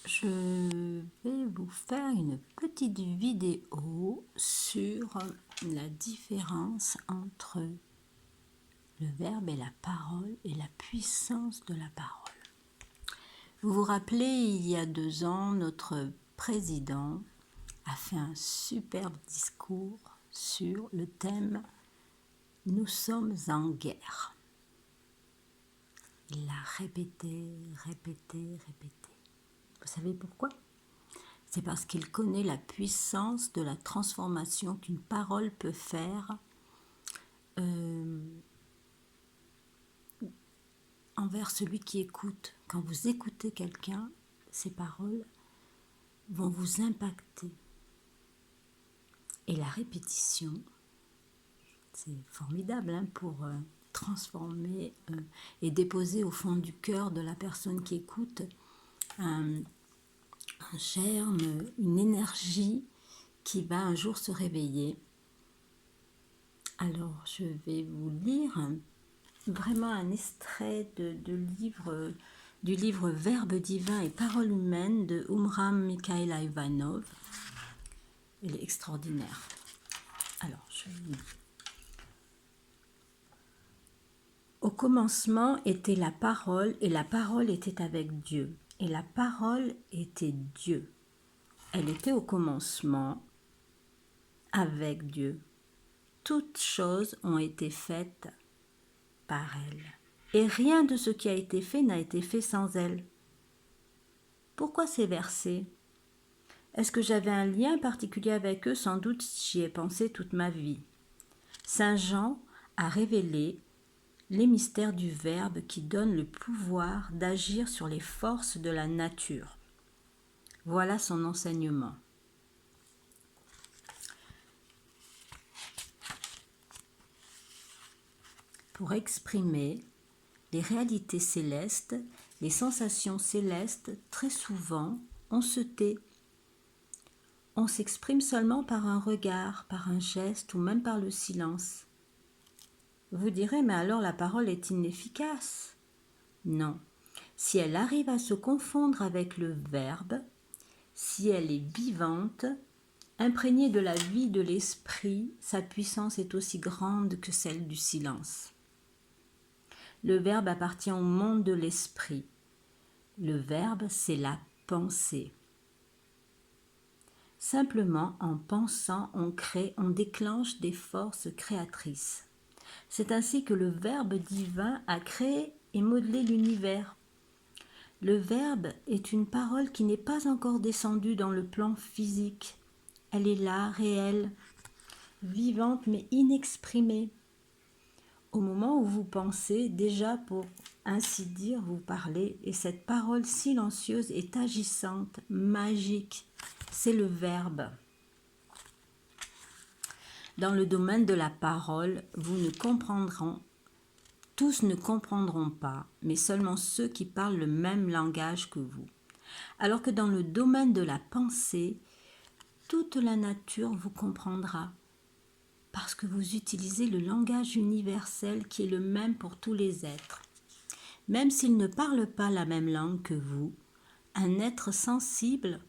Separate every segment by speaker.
Speaker 1: Je vais vous faire une petite vidéo sur la différence entre le verbe et la parole et la puissance de la parole. Vous vous rappelez, il y a 2 ans, notre président a fait un superbe discours sur le thème « Nous sommes en guerre ». Il l'a répété. Vous savez pourquoi ? C'est parce qu'il connaît la puissance de la transformation qu'une parole peut faire envers celui qui écoute. Quand vous écoutez quelqu'un, ces paroles vont vous impacter. Et la répétition, c'est formidable pour transformer et déposer au fond du cœur de la personne qui écoute un germe, une énergie qui va un jour se réveiller. Alors, je vais vous lire vraiment un extrait du livre Verbes divins et paroles humaines de Umram Mikhaïla Ivanov. Il est extraordinaire. Alors, je lis. Au commencement était la parole, et la parole était avec Dieu, et la parole était Dieu. Elle était au commencement avec Dieu. Toutes choses ont été faites par elle, et rien de ce qui a été fait n'a été fait sans elle. Pourquoi ces versets ? Est-ce que j'avais un lien particulier avec eux ? Sans doute j'y ai pensé toute ma vie. Saint Jean a révélé les mystères du Verbe qui donne le pouvoir d'agir sur les forces de la nature. Voilà son enseignement. Pour exprimer les réalités célestes, les sensations célestes, très souvent, on se tait. On s'exprime seulement par un regard, par un geste ou même par le silence. Vous direz, mais alors la parole est inefficace. Non. Si elle arrive à se confondre avec le Verbe, si elle est vivante, imprégnée de la vie de l'esprit, sa puissance est aussi grande que celle du silence. Le Verbe appartient au monde de l'esprit. Le Verbe, c'est la pensée. Simplement, en pensant, on crée, on déclenche des forces créatrices. C'est ainsi que le Verbe divin a créé et modelé l'univers. Le Verbe est une parole qui n'est pas encore descendue dans le plan physique. Elle est là, réelle, vivante mais inexprimée. Au moment où vous pensez, déjà pour ainsi dire, vous parlez, et cette parole silencieuse est agissante, magique. C'est le Verbe. Dans le domaine de la parole, tous ne comprendront pas, mais seulement ceux qui parlent le même langage que vous. Alors que dans le domaine de la pensée, toute la nature vous comprendra, parce que vous utilisez le langage universel qui est le même pour tous les êtres. Même s'ils ne parlent pas la même langue que vous, un être sensible,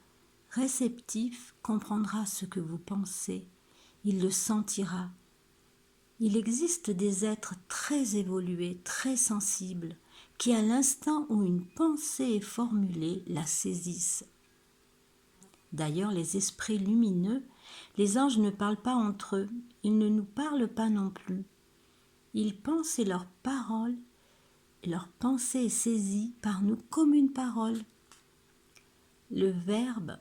Speaker 1: réceptif, comprendra ce que vous pensez. Il le sentira. Il existe des êtres très évolués, très sensibles, qui à l'instant où une pensée est formulée, la saisissent. D'ailleurs, les esprits lumineux, les anges ne parlent pas entre eux, ils ne nous parlent pas non plus. Ils pensent et leur pensée est saisie par nous comme une parole. Le Verbe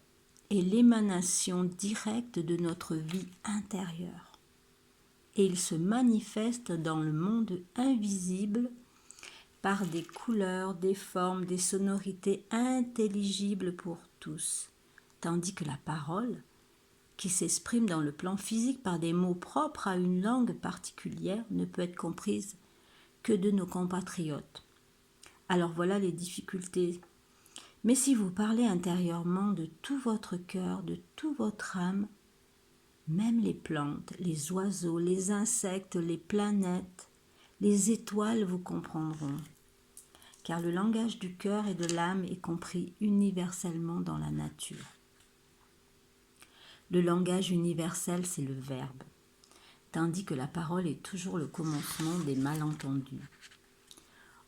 Speaker 1: est l'émanation directe de notre vie intérieure. Et il se manifeste dans le monde invisible par des couleurs, des formes, des sonorités intelligibles pour tous. Tandis que la parole, qui s'exprime dans le plan physique par des mots propres à une langue particulière, ne peut être comprise que de nos compatriotes. Alors voilà les difficultés. Mais si vous parlez intérieurement de tout votre cœur, de toute votre âme, même les plantes, les oiseaux, les insectes, les planètes, les étoiles vous comprendront. car le langage du cœur et de l'âme est compris universellement dans la nature. Le langage universel, c'est le verbe, tandis que la parole est toujours le commencement des malentendus.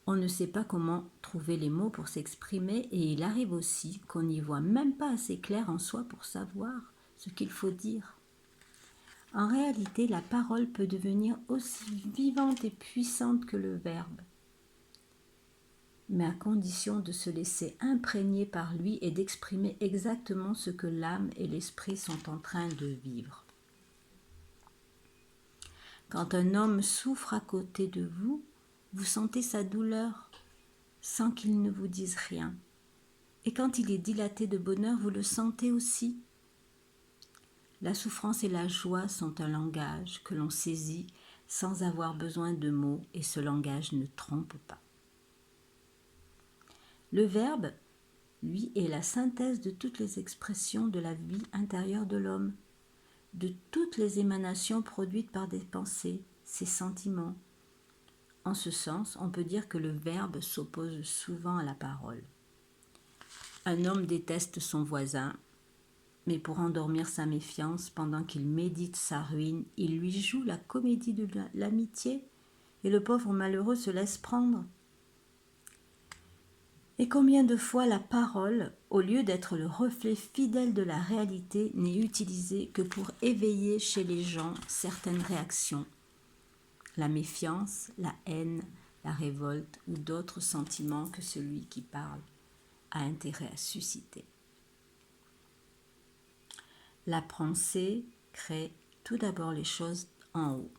Speaker 1: On ne sait pas comment trouver les mots pour s'exprimer et il arrive aussi qu'on n'y voit même pas assez clair en soi pour savoir ce qu'il faut dire. En réalité, la parole peut devenir aussi vivante et puissante que le verbe, mais à condition de se laisser imprégner par lui et d'exprimer exactement ce que l'âme et l'esprit sont en train de vivre. Quand un homme souffre à côté de vous, vous sentez sa douleur sans qu'il ne vous dise rien. Et quand il est dilaté de bonheur, vous le sentez aussi. La souffrance et la joie sont un langage que l'on saisit sans avoir besoin de mots et ce langage ne trompe pas. Le verbe, lui, est la synthèse de toutes les expressions de la vie intérieure de l'homme, de toutes les émanations produites par des pensées, ses sentiments. En ce sens, on peut dire que le verbe s'oppose souvent à la parole. Un homme déteste son voisin, mais pour endormir sa méfiance, pendant qu'il médite sa ruine, il lui joue la comédie de l'amitié, et le pauvre malheureux se laisse prendre. Et combien de fois la parole, au lieu d'être le reflet fidèle de la réalité, n'est utilisée que pour éveiller chez les gens certaines réactions, la méfiance, la haine, la révolte ou d'autres sentiments que celui qui parle a intérêt à susciter. La pensée crée tout d'abord les choses en haut,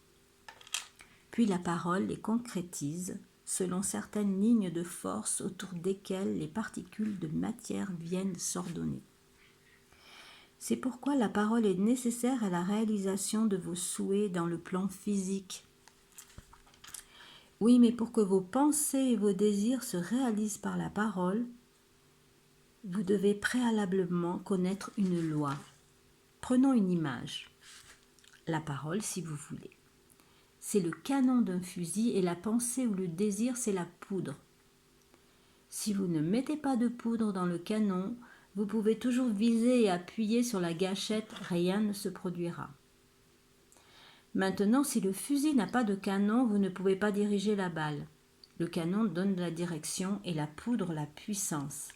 Speaker 1: puis la parole les concrétise selon certaines lignes de force autour desquelles les particules de matière viennent s'ordonner. C'est pourquoi la parole est nécessaire à la réalisation de vos souhaits dans le plan physique. Oui, mais pour que vos pensées et vos désirs se réalisent par la parole, vous devez préalablement connaître une loi. Prenons une image. La parole, si vous voulez. C'est le canon d'un fusil et la pensée ou le désir, c'est la poudre. Si vous ne mettez pas de poudre dans le canon, vous pouvez toujours viser et appuyer sur la gâchette, rien ne se produira. Maintenant, si le fusil n'a pas de canon, vous ne pouvez pas diriger la balle. Le canon donne la direction et la poudre la puissance.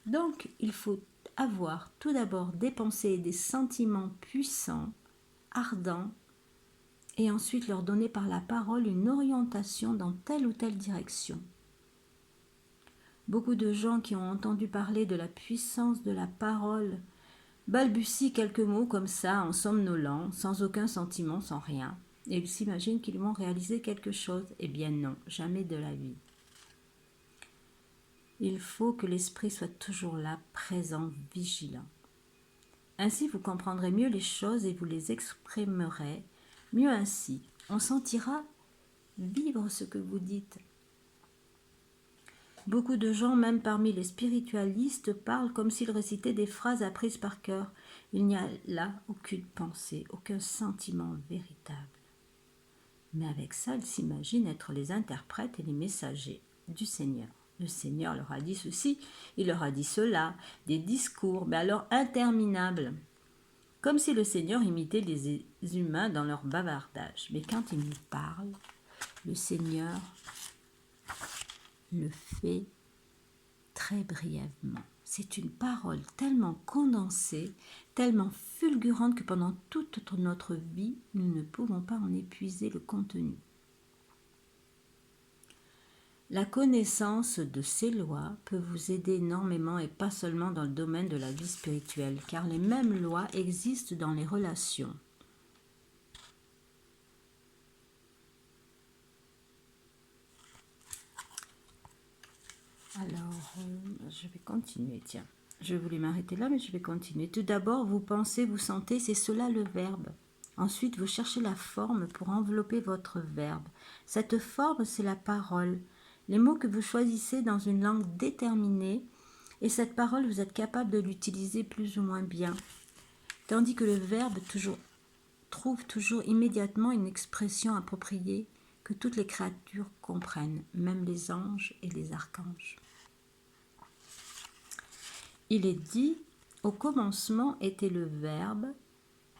Speaker 1: Donc, il faut avoir tout d'abord des pensées et des sentiments puissants, ardents, et ensuite leur donner par la parole une orientation dans telle ou telle direction. Beaucoup de gens qui ont entendu parler de la puissance de la parole balbutient quelques mots comme ça en somnolant, sans aucun sentiment, sans rien, et ils s'imaginent qu'ils vont réaliser quelque chose. Eh bien non, jamais de la vie. Il faut que l'esprit soit toujours là, présent, vigilant. Ainsi vous comprendrez mieux les choses et vous les exprimerez mieux ainsi. On sentira vivre ce que vous dites. Beaucoup de gens, même parmi les spiritualistes, parlent comme s'ils récitaient des phrases apprises par cœur. Il n'y a là aucune pensée, aucun sentiment véritable. Mais avec ça, ils s'imaginent être les interprètes et les messagers du Seigneur. Le Seigneur leur a dit ceci, il leur a dit cela, des discours, mais alors interminables. Comme si le Seigneur imitait les humains dans leur bavardage. Mais quand il nous parle, le Seigneur le fait très brièvement. C'est une parole tellement condensée, tellement fulgurante que pendant toute notre vie, nous ne pouvons pas en épuiser le contenu. La connaissance de ces lois peut vous aider énormément et pas seulement dans le domaine de la vie spirituelle, car les mêmes lois existent dans les relations. Alors, je vais continuer, tiens. Je voulais m'arrêter là, mais je vais continuer. Tout d'abord, vous pensez, vous sentez, c'est cela le verbe. Ensuite, vous cherchez la forme pour envelopper votre verbe. Cette forme, c'est la parole. Les mots que vous choisissez dans une langue déterminée, et cette parole, vous êtes capable de l'utiliser plus ou moins bien. Tandis que le verbe trouve toujours immédiatement une expression appropriée que toutes les créatures comprennent, même les anges et les archanges. Il est dit, au commencement était le Verbe,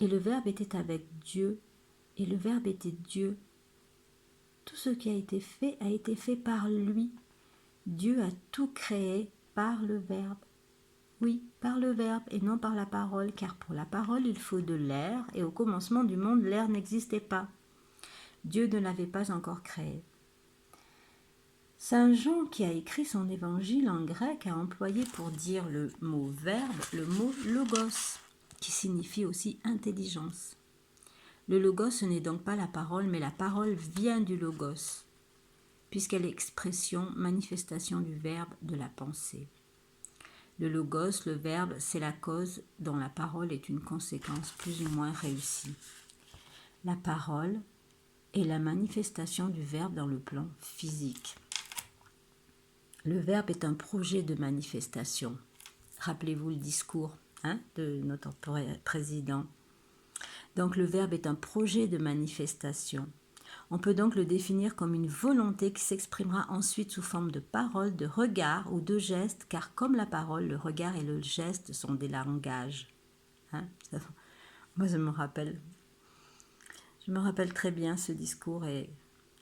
Speaker 1: et le Verbe était avec Dieu, et le Verbe était Dieu. Tout ce qui a été fait par lui. Dieu a tout créé par le Verbe. Oui, par le Verbe et non par la parole, car pour la parole il faut de l'air, et au commencement du monde l'air n'existait pas. Dieu ne l'avait pas encore créé. Saint Jean, qui a écrit son évangile en grec, a employé pour dire le mot verbe le mot logos, qui signifie aussi intelligence. Le logos, ce n'est donc pas la parole, mais la parole vient du logos, puisqu'elle est expression, manifestation du verbe de la pensée. Le logos, le verbe, c'est la cause dont la parole est une conséquence plus ou moins réussie. La parole est la manifestation du verbe dans le plan physique. Le verbe est un projet de manifestation. Rappelez-vous le discours de notre président. Donc le verbe est un projet de manifestation. On peut donc le définir comme une volonté qui s'exprimera ensuite sous forme de parole, de regard ou de geste, car comme la parole, le regard et le geste sont des langages. Moi, je me rappelle très bien ce discours et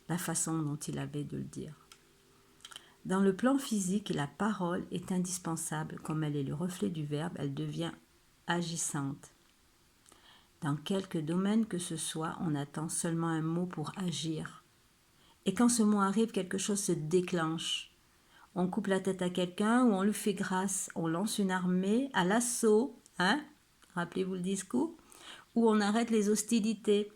Speaker 1: la façon dont il avait de le dire. Dans le plan physique, la parole est indispensable. Comme elle est le reflet du verbe, elle devient agissante. Dans quelque domaine que ce soit, on attend seulement un mot pour agir. Et quand ce mot arrive, quelque chose se déclenche. On coupe la tête à quelqu'un ou on lui fait grâce. On lance une armée à l'assaut, rappelez-vous le discours, ou on arrête les hostilités.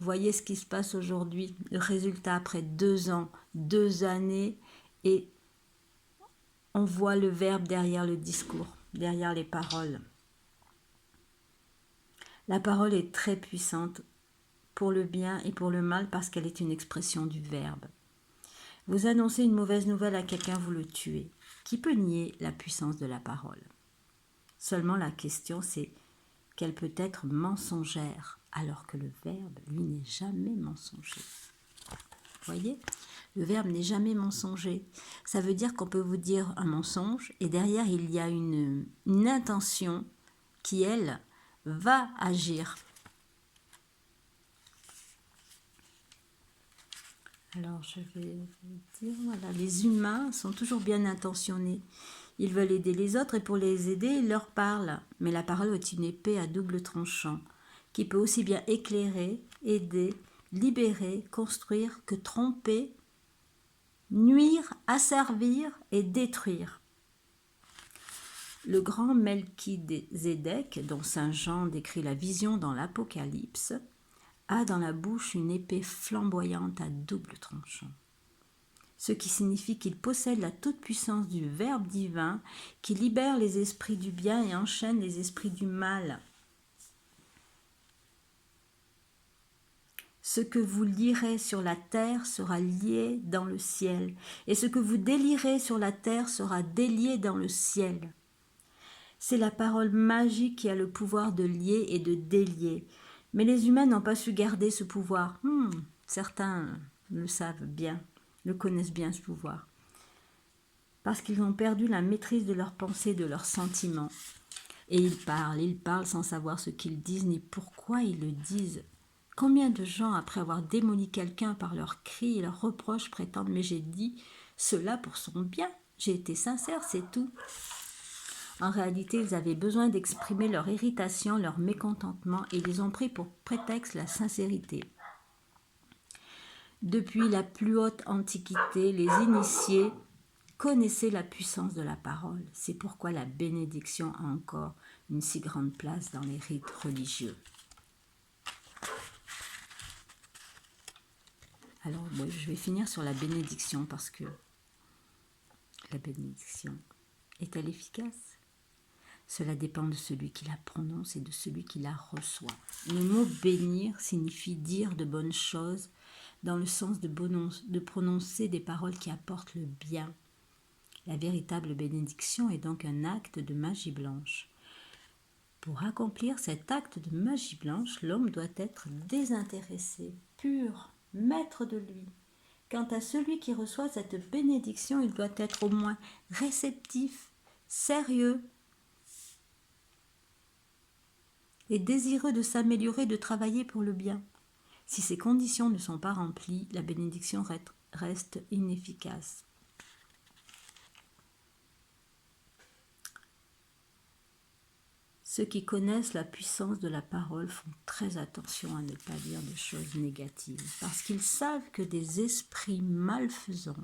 Speaker 1: Voyez ce qui se passe aujourd'hui. Le résultat après 2 ans, 2 années, et on voit le verbe derrière le discours, derrière les paroles. La parole est très puissante pour le bien et pour le mal parce qu'elle est une expression du verbe. Vous annoncez une mauvaise nouvelle à quelqu'un, vous le tuez. Qui peut nier la puissance de la parole? Seulement la question c'est qu'elle peut être mensongère alors que le verbe, lui, n'est jamais mensonger. Voyez, le verbe n'est jamais mensonger. Ça veut dire qu'on peut vous dire un mensonge et derrière il y a une intention qui, elle, va agir. Alors je vais vous dire, voilà, les humains sont toujours bien intentionnés. Ils veulent aider les autres et pour les aider, ils leur parlent. Mais la parole est une épée à double tranchant qui peut aussi bien éclairer, aider, libérer, construire que tromper, nuire, asservir et détruire. Le grand Melchizedek, dont saint Jean décrit la vision dans l'Apocalypse, a dans la bouche une épée flamboyante à double tranchant. Ce qui signifie qu'il possède la toute-puissance du Verbe divin qui libère les esprits du bien et enchaîne les esprits du mal. Ce que vous lirez sur la terre sera lié dans le ciel, et ce que vous délirez sur la terre sera délié dans le ciel. C'est la parole magique qui a le pouvoir de lier et de délier. Mais les humains n'ont pas su garder ce pouvoir. Certains le savent bien, le connaissent bien ce pouvoir. Parce qu'ils ont perdu la maîtrise de leurs pensées, de leurs sentiments. Et ils parlent sans savoir ce qu'ils disent ni pourquoi ils le disent. Combien de gens, après avoir démoli quelqu'un par leurs cris et leurs reproches, prétendent « mais j'ai dit cela pour son bien, j'ai été sincère, c'est tout ». En réalité, ils avaient besoin d'exprimer leur irritation, leur mécontentement, et ils ont pris pour prétexte la sincérité. Depuis la plus haute antiquité, les initiés connaissaient la puissance de la parole. C'est pourquoi la bénédiction a encore une si grande place dans les rites religieux. Alors, je vais finir sur la bénédiction parce que la bénédiction est-elle efficace ? Cela dépend de celui qui la prononce et de celui qui la reçoit. Le mot bénir signifie dire de bonnes choses dans le sens de prononcer des paroles qui apportent le bien. La véritable bénédiction est donc un acte de magie blanche. Pour accomplir cet acte de magie blanche, l'homme doit être désintéressé, pur, maître de lui. Quant à celui qui reçoit cette bénédiction, il doit être au moins réceptif, sérieux et désireux de s'améliorer, de travailler pour le bien. Si ces conditions ne sont pas remplies, la bénédiction reste inefficace. Ceux qui connaissent la puissance de la parole font très attention à ne pas dire de choses négatives, parce qu'ils savent que des esprits malfaisants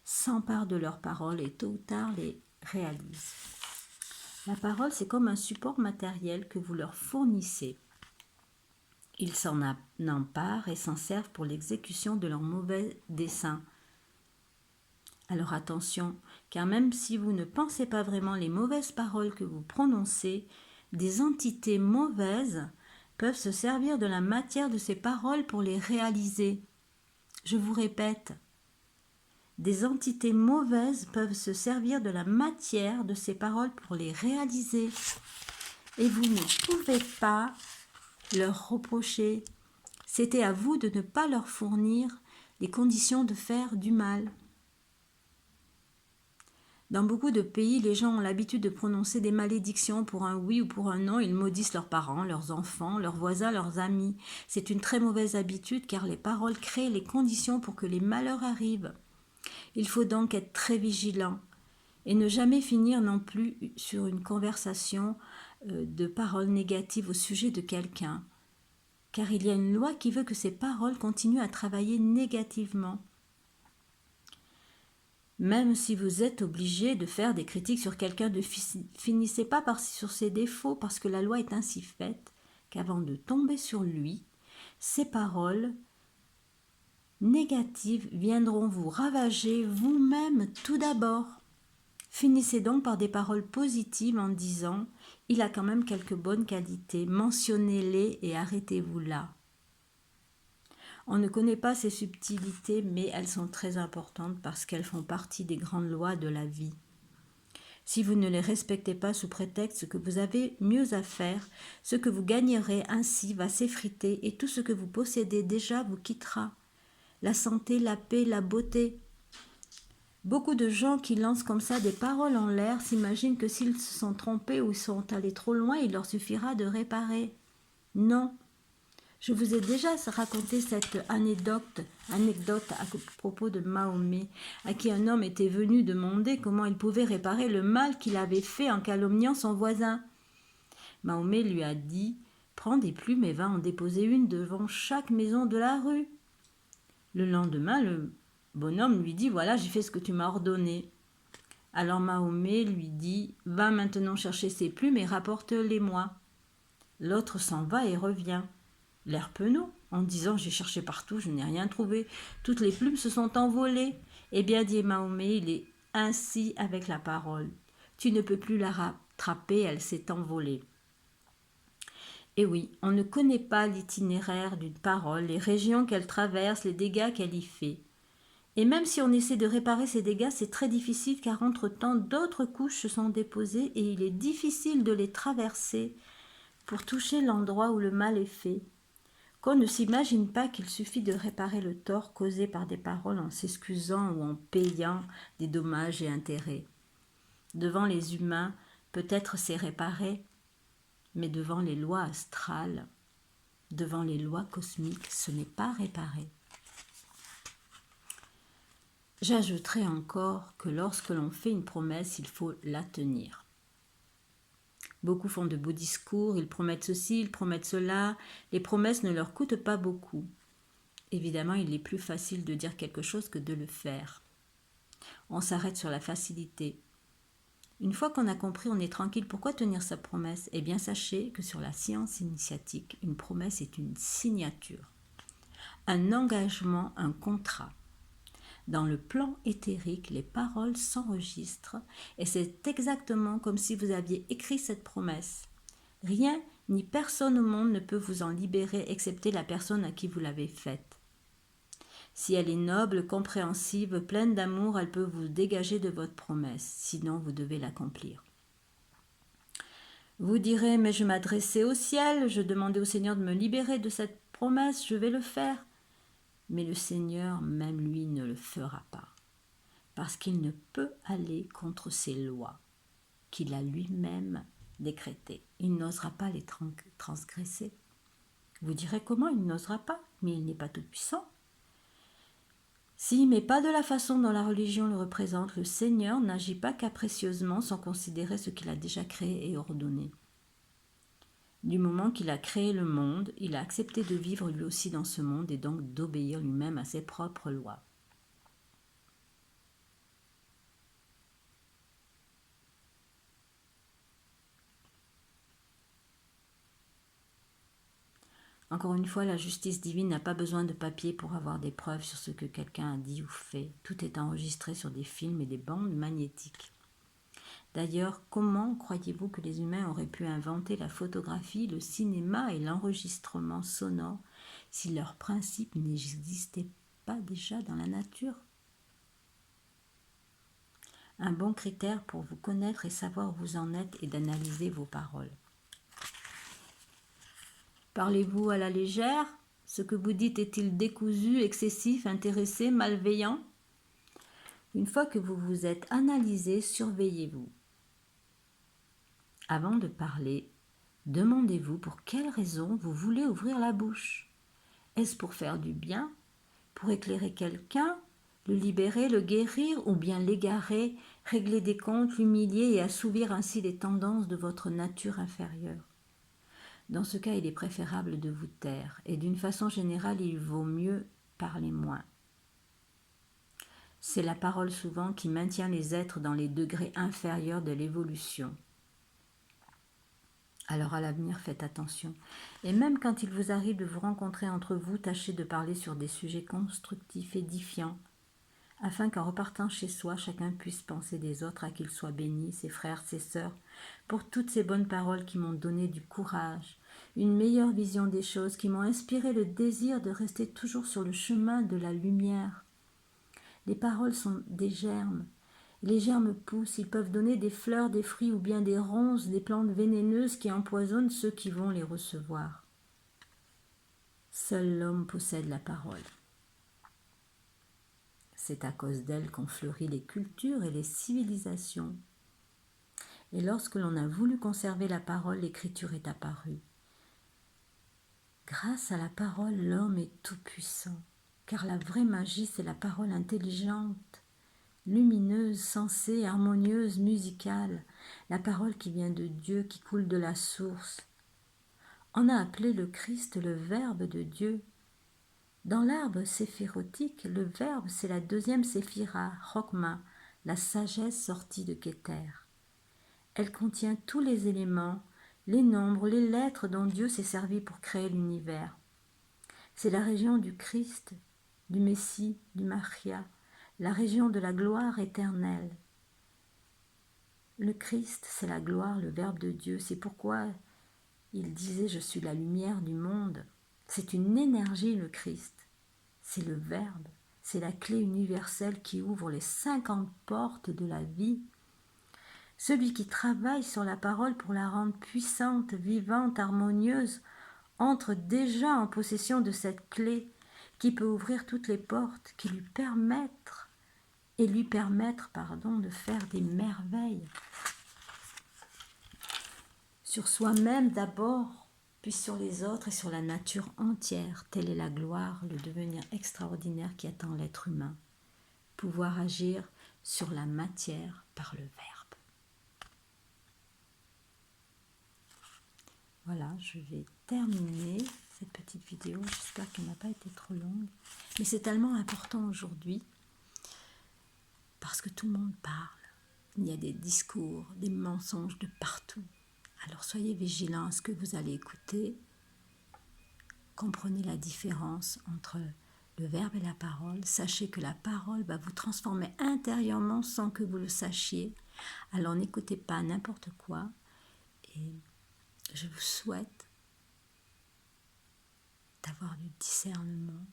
Speaker 1: s'emparent de leurs paroles et tôt ou tard les réalisent. La parole, c'est comme un support matériel que vous leur fournissez. Ils s'en emparent et s'en servent pour l'exécution de leurs mauvais desseins. Alors attention, car même si vous ne pensez pas vraiment les mauvaises paroles que vous prononcez, des entités mauvaises peuvent se servir de la matière de ces paroles pour les réaliser. Je vous répète, des entités mauvaises peuvent se servir de la matière de ces paroles pour les réaliser. Et vous ne pouvez pas leur reprocher. C'était à vous de ne pas leur fournir les conditions de faire du mal. Dans beaucoup de pays, les gens ont l'habitude de prononcer des malédictions pour un oui ou pour un non. Ils maudissent leurs parents, leurs enfants, leurs voisins, leurs amis. C'est une très mauvaise habitude car les paroles créent les conditions pour que les malheurs arrivent. Il faut donc être très vigilant et ne jamais finir non plus sur une conversation de paroles négatives au sujet de quelqu'un. Car il y a une loi qui veut que ces paroles continuent à travailler négativement. Même si vous êtes obligé de faire des critiques sur quelqu'un, ne finissez pas sur ses défauts, parce que la loi est ainsi faite qu'avant de tomber sur lui, ces paroles négatives viendront vous ravager vous-même tout d'abord. Finissez donc par des paroles positives en disant « il a quand même quelques bonnes qualités, mentionnez-les et arrêtez-vous là ». On ne connaît pas ces subtilités, mais elles sont très importantes parce qu'elles font partie des grandes lois de la vie. Si vous ne les respectez pas sous prétexte que vous avez mieux à faire, ce que vous gagnerez ainsi va s'effriter et tout ce que vous possédez déjà vous quittera. La santé, la paix, la beauté. Beaucoup de gens qui lancent comme ça des paroles en l'air s'imaginent que s'ils se sont trompés ou sont allés trop loin, il leur suffira de réparer. Non. Je vous ai déjà raconté cette anecdote à propos de Mahomet, à qui un homme était venu demander comment il pouvait réparer le mal qu'il avait fait en calomniant son voisin. Mahomet lui a dit « Prends des plumes et va en déposer une devant chaque maison de la rue. » Le lendemain, le bonhomme lui dit « Voilà, j'ai fait ce que tu m'as ordonné. » Alors Mahomet lui dit « Va maintenant chercher ces plumes et rapporte-les-moi. » L'autre s'en va et revient, l'air penaud, en disant « J'ai cherché partout, je n'ai rien trouvé. Toutes les plumes se sont envolées. » Eh bien, dit Mahomet, il est ainsi avec la parole. Tu ne peux plus la rattraper, elle s'est envolée. Et oui, on ne connaît pas l'itinéraire d'une parole, les régions qu'elle traverse, les dégâts qu'elle y fait. Et même si on essaie de réparer ces dégâts, c'est très difficile car entre-temps, d'autres couches se sont déposées et il est difficile de les traverser pour toucher l'endroit où le mal est fait. Qu'on ne s'imagine pas qu'il suffit de réparer le tort causé par des paroles en s'excusant ou en payant des dommages et intérêts. Devant les humains, peut-être c'est réparé, mais devant les lois astrales, devant les lois cosmiques, ce n'est pas réparé. J'ajouterai encore que lorsque l'on fait une promesse, il faut la tenir. Beaucoup font de beaux discours, ils promettent ceci, ils promettent cela. Les promesses ne leur coûtent pas beaucoup. Évidemment, il est plus facile de dire quelque chose que de le faire. On s'arrête sur la facilité. Une fois qu'on a compris, on est tranquille. Pourquoi tenir sa promesse ? Eh bien, sachez que sur la science initiatique, une promesse est une signature, un engagement, un contrat. Dans le plan éthérique, les paroles s'enregistrent et c'est exactement comme si vous aviez écrit cette promesse. Rien ni personne au monde ne peut vous en libérer excepté la personne à qui vous l'avez faite. Si elle est noble, compréhensive, pleine d'amour, elle peut vous dégager de votre promesse, sinon vous devez l'accomplir. Vous direz, mais je m'adressais au ciel, je demandais au Seigneur de me libérer de cette promesse, je vais le faire. Mais le Seigneur, même lui, ne le fera pas, parce qu'il ne peut aller contre ses lois qu'il a lui-même décrétées. Il n'osera pas les transgresser. Vous direz comment il n'osera pas, mais il n'est pas tout-puissant. Si, mais pas de la façon dont la religion le représente. Le Seigneur n'agit pas capricieusement sans considérer ce qu'il a déjà créé et ordonné. Du moment qu'il a créé le monde, il a accepté de vivre lui aussi dans ce monde et donc d'obéir lui-même à ses propres lois. Encore une fois, la justice divine n'a pas besoin de papier pour avoir des preuves sur ce que quelqu'un a dit ou fait. Tout est enregistré sur des films et des bandes magnétiques. D'ailleurs, comment croyez-vous que les humains auraient pu inventer la photographie, le cinéma et l'enregistrement sonore si leurs principes n'existaient pas déjà dans la nature ? Un bon critère pour vous connaître et savoir où vous en êtes est d'analyser vos paroles. Parlez-vous à la légère ? Ce que vous dites est-il décousu, excessif, intéressé, malveillant ? Une fois que vous vous êtes analysé, surveillez-vous. Avant de parler, demandez-vous pour quelle raison vous voulez ouvrir la bouche. Est-ce pour faire du bien, pour éclairer quelqu'un, le libérer, le guérir, ou bien l'égarer, régler des comptes, l'humilier et assouvir ainsi les tendances de votre nature inférieure ? Dans ce cas, il est préférable de vous taire, et d'une façon générale, il vaut mieux parler moins. C'est la parole souvent qui maintient les êtres dans les degrés inférieurs de l'évolution. Alors à l'avenir, faites attention. Et même quand il vous arrive de vous rencontrer entre vous, tâchez de parler sur des sujets constructifs, édifiants, afin qu'en repartant chez soi, chacun puisse penser des autres à qu'ils soient bénis, ses frères, ses sœurs, pour toutes ces bonnes paroles qui m'ont donné du courage, une meilleure vision des choses, qui m'ont inspiré le désir de rester toujours sur le chemin de la lumière. Les paroles sont des germes. Les germes poussent, ils peuvent donner des fleurs, des fruits ou bien des ronces, des plantes vénéneuses qui empoisonnent ceux qui vont les recevoir. Seul l'homme possède la parole. C'est à cause d'elle qu'ont fleuri les cultures et les civilisations. Et lorsque l'on a voulu conserver la parole, l'écriture est apparue. Grâce à la parole, l'homme est tout-puissant, car la vraie magie, c'est la parole intelligente, lumineuse, sensée, harmonieuse, musicale, la parole qui vient de Dieu, qui coule de la source. On a appelé le Christ le Verbe de Dieu. Dans l'arbre séphirotique, le Verbe, c'est la deuxième séphira, Chokma, la sagesse sortie de Kéter. Elle contient tous les éléments, les nombres, les lettres dont Dieu s'est servi pour créer l'univers. C'est la région du Christ, du Messie, du Machia, la région de la gloire éternelle. Le Christ, c'est la gloire, le Verbe de Dieu. C'est pourquoi il disait « Je suis la lumière du monde ». C'est une énergie, le Christ. C'est le Verbe. C'est la clé universelle qui ouvre les 50 portes de la vie. Celui qui travaille sur la parole pour la rendre puissante, vivante, harmonieuse, entre déjà en possession de cette clé qui peut ouvrir toutes les portes, qui lui permettre de faire des merveilles. Sur soi-même d'abord, puis sur les autres et sur la nature entière. Telle est la gloire, le devenir extraordinaire qui attend l'être humain. Pouvoir agir sur la matière par le Verbe. Voilà, je vais terminer cette petite vidéo. J'espère qu'elle n'a pas été trop longue. Mais c'est tellement important aujourd'hui parce que tout le monde parle. Il y a des discours, des mensonges de partout. Alors soyez vigilants à ce que vous allez écouter. Comprenez la différence entre le verbe et la parole. Sachez que la parole va vous transformer intérieurement sans que vous le sachiez. Alors n'écoutez pas n'importe quoi. Et je vous souhaite d'avoir du discernement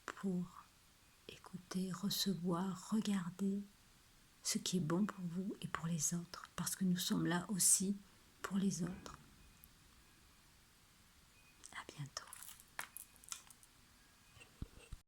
Speaker 1: pour écouter, recevoir, regarder ce qui est bon pour vous et pour les autres. Parce que nous sommes là aussi pour les autres.